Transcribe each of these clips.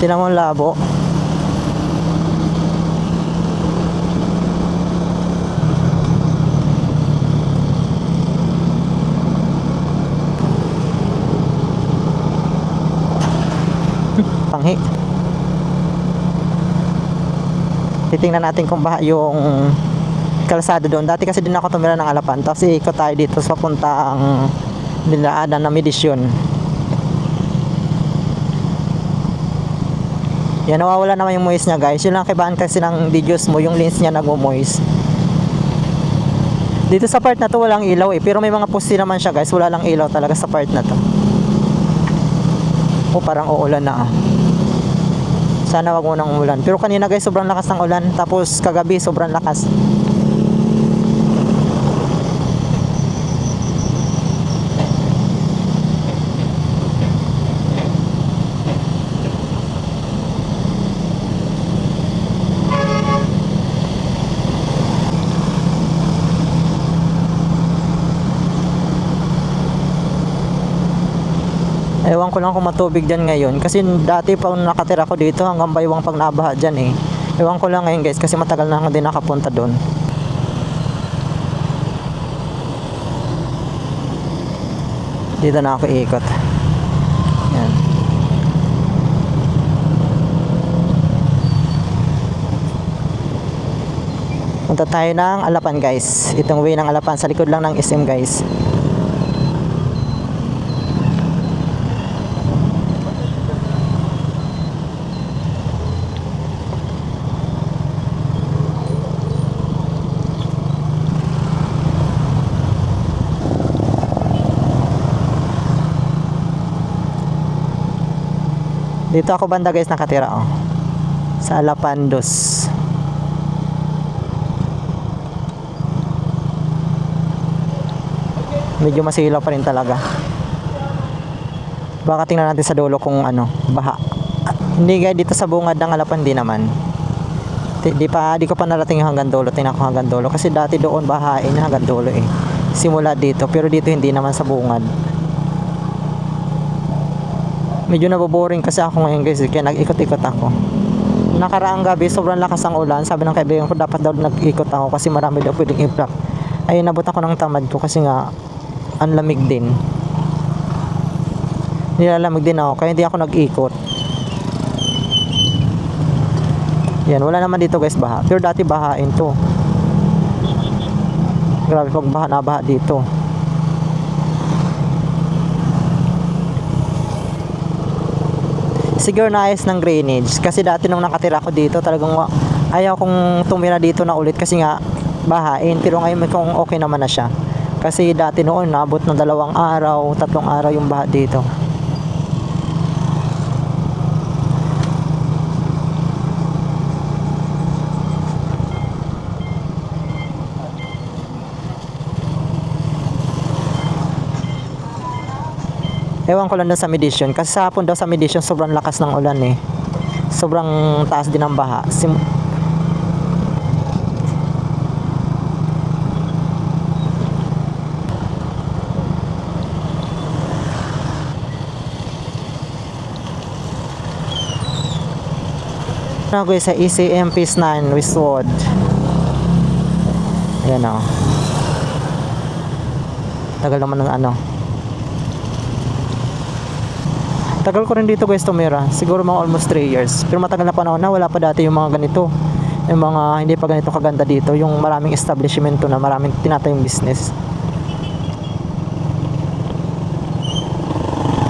Tingnan mo ang labo. Panghi. Titingnan natin kung baha yung kalsada doon. Dati kasi din ako tumira ng Alapan. Tapos ikot tayo dito sa papuntang dinaanan na Medisyon. Yan, nawawala naman yung moist niya guys. Yun lang kaibahan kasi ng videos mo, yung lens niya nagmo-moist. Dito sa part na to walang ilaw pero may mga poste naman siya guys. Wala lang ilaw talaga sa part na to. Parang uulan na Sana wag munang umulan. Pero kanina guys sobrang lakas ng ulan. Tapos kagabi sobrang lakas. Ewan ko lang kung matubig dyan ngayon. Kasi dati pa nakatira ko dito hanggang baywang pag nabaha dyan Ewan ko lang ngayon guys kasi matagal na din nakapunta doon. Dito na ako ikot. Yan. Punta tayo ng Alapan guys. Itong way ng Alapan sa likod lang ng SM guys. Dito ako banda guys nakatira sa Alapandos. Medyo masilaw pa rin talaga. Baka tingnan natin sa dulo kung baha. Hindi guys, dito sa bungad ng Alapan di naman. Di ko pa narating hanggang dulo. Tingnan ko hanggang dulo kasi dati doon bahain hanggang dulo Simula dito pero dito hindi naman sa bungad. Medyo naboboring kasi ako ngayon guys kaya nag-ikot-ikot ako. Nakaraang gabi sobrang lakas ang ulan. Sabi ng kaibigan ko dapat daw nag-ikot ako kasi marami daw pwedeng i-block. Ayun, nabot ako ng tamad ko kasi nga ang lamig din. Nilalamig din ako kaya hindi ako nag-ikot. Yan, wala naman dito guys baha. Pero dati bahain to. Grabe pag baha na baha dito. Siguro naayos ng drainage kasi dati nung nakatira ko dito talagang ayaw kong tumira dito na ulit kasi nga bahain. Pero ngayon kung okay naman na siya kasi dati noon naabot ng 2 araw 3 araw yung baha dito. Ewan ko lang doon sa Medisyon kasi sa hapon daw sa Medisyon sobrang lakas ng ulan sobrang taas din ng baha. Guys sa ECM Phase 9 Westwood. Ayan tagal naman ng tagal ko rin dito guys tumira. Siguro mga almost 3 years. Pero matagal na panahon na wala pa dati yung mga ganito. Yung mga hindi pa ganito kaganda dito. Yung maraming establishment na maraming tinatayong business.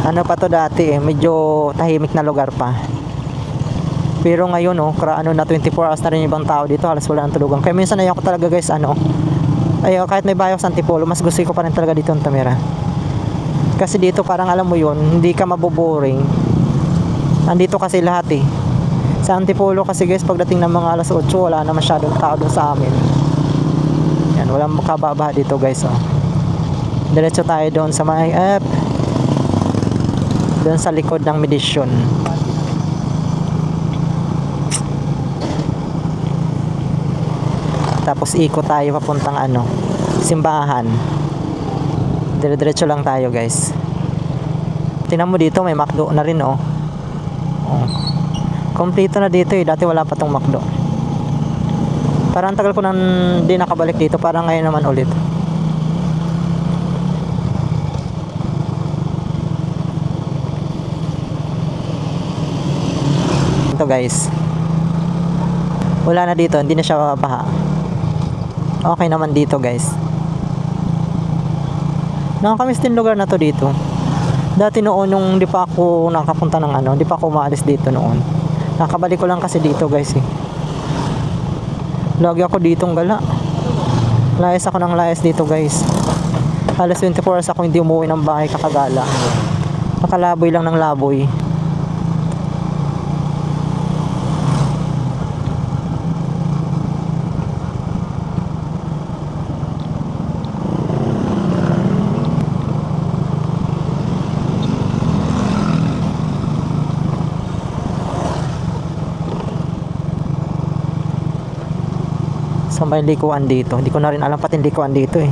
Ano pa to dati medyo tahimik na lugar pa. Pero ngayon na 24 hours na rin yung ibang tao dito. Halos wala nang tulugan. Kaya minsan ayaw ko talaga guys kahit may bayo sa Antipolo mas gusto ko pa rin talaga dito ang tumira. Kasi dito parang alam mo yun, hindi ka maboboring. Nandito kasi lahat Sa Antipolo kasi guys, pagdating ng mga 8:00, wala na masyadong tao doon sa amin. Yan, walang makababa dito guys Diretso tayo doon sa doon sa likod ng Medisyon. Tapos ikot tayo papuntang simbahan. Dire-diretso lang tayo guys. Tingnan mo dito may McDo na rin Kompleto na dito eh. Dati wala pa tong McDo. Parang tagal ko nang di nakabalik dito. Parang ngayon naman ulit. Ito guys. Wala na dito. Hindi na siya baha. Okay naman dito guys. Nakakamiss din lugar na to dito. Dati noon nung di pa ako nakapunta ng ano. Di pa ako umaalis dito noon. Nakabalik ko lang kasi dito guys eh. Lagi ako ditong gala. Layas ako ng layas dito guys. Halos 24 hours ako hindi umuwi ng bahay kakagala. Nakalaboy lang ng laboy. Sa may likuan dito. Hindi ko na rin alam pati likuan dito eh.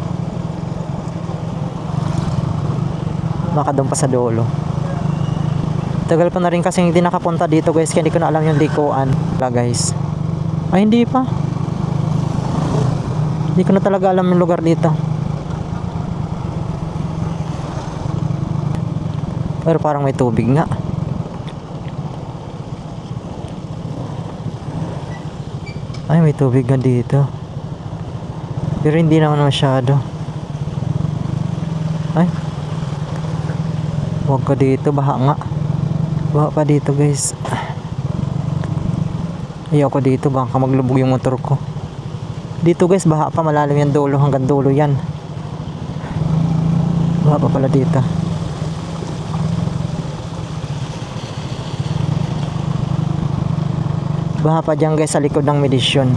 Baka doon pa sa dulo. Tagal pa na rin kasi hindi nakapunta dito guys. Kaya hindi ko na alam yung likuan. Wala guys. Ay hindi pa. Hindi ko na talaga alam yung lugar dito. Pero parang may tubig nga. Ay may tubig nga dito. Pero hindi naman masyado. Ay. Huwag ka dito. Baha nga. Baha pa dito guys. Ayaw ko dito. Baka maglubog yung motor ko. Dito guys. Baha pa. Malalim yung dulo. Hanggang dulo yan. Baha pa pala dito. Baha pa dyan guys sa likod ng Medisyon.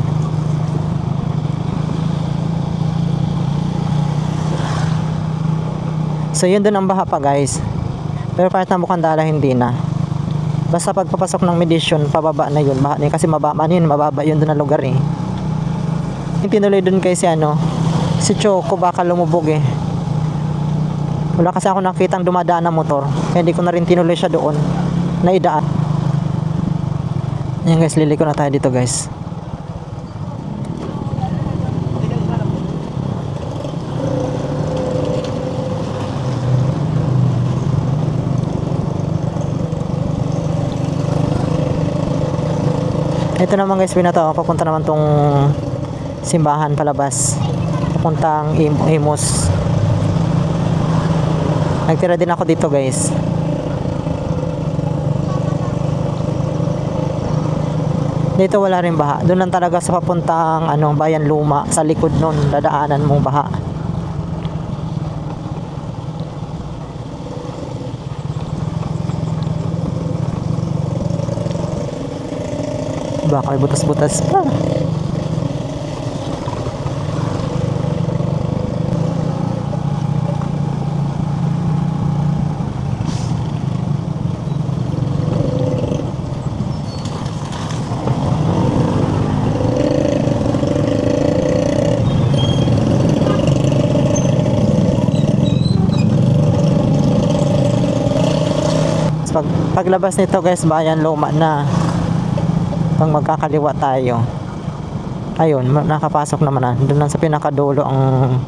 So yun dun ang baha pa guys. Pero kahit na Bukandala hindi na. Basta pagpapasok ng Medisyon pababa na yun. Baha na yun. Kasi mababa yun. Mababa yun dun na lugar eh. Yung tinuloy dun kay si ano. Si Choco baka lumubog eh. Wala kasi ako nakitang dumadaan na motor. Kaya hindi ko na rin tinuloy siya doon. Naidaan. Yan guys, liliko na tayo dito guys. Ito naman guys, pinato ako. Papunta naman tong simbahan palabas. Papuntang Imus. Nagtira din ako dito guys. Dito wala rin baha. Doon lang talaga sa papuntang ano, Bayan Luma. Sa likod nun, dadaanan mong baha. Baka may butas-butas pa. Paglabas nito guys, Bayan Luma na. Pag magkakaliwa tayo, ayun, nakapasok naman na. Doon lang sa pinakadulo ang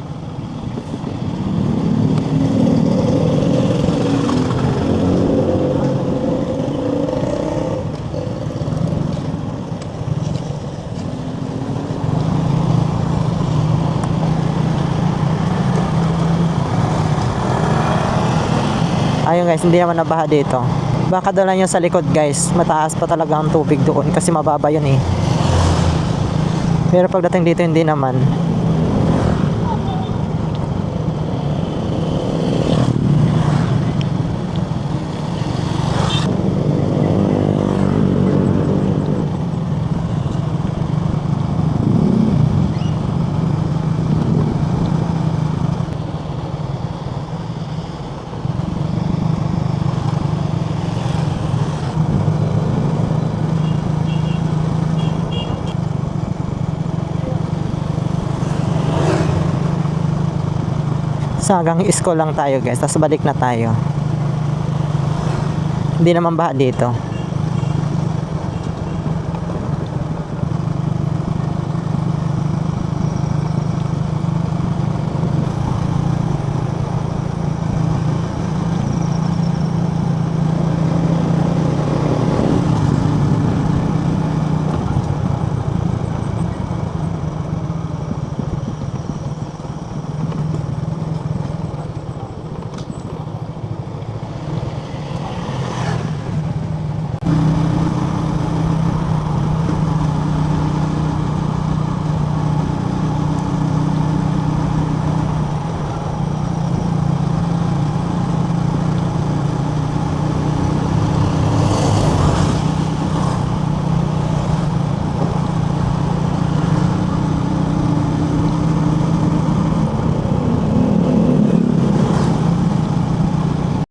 ayun guys, hindi naman nabaha dito. Baka doon lang yung sa likod guys. Mataas pa talaga ang tubig doon kasi mababa yun eh. Pero pagdating dito hindi naman. So hanggang school lang tayo guys, tapos balik na tayo. Hindi naman baha dito.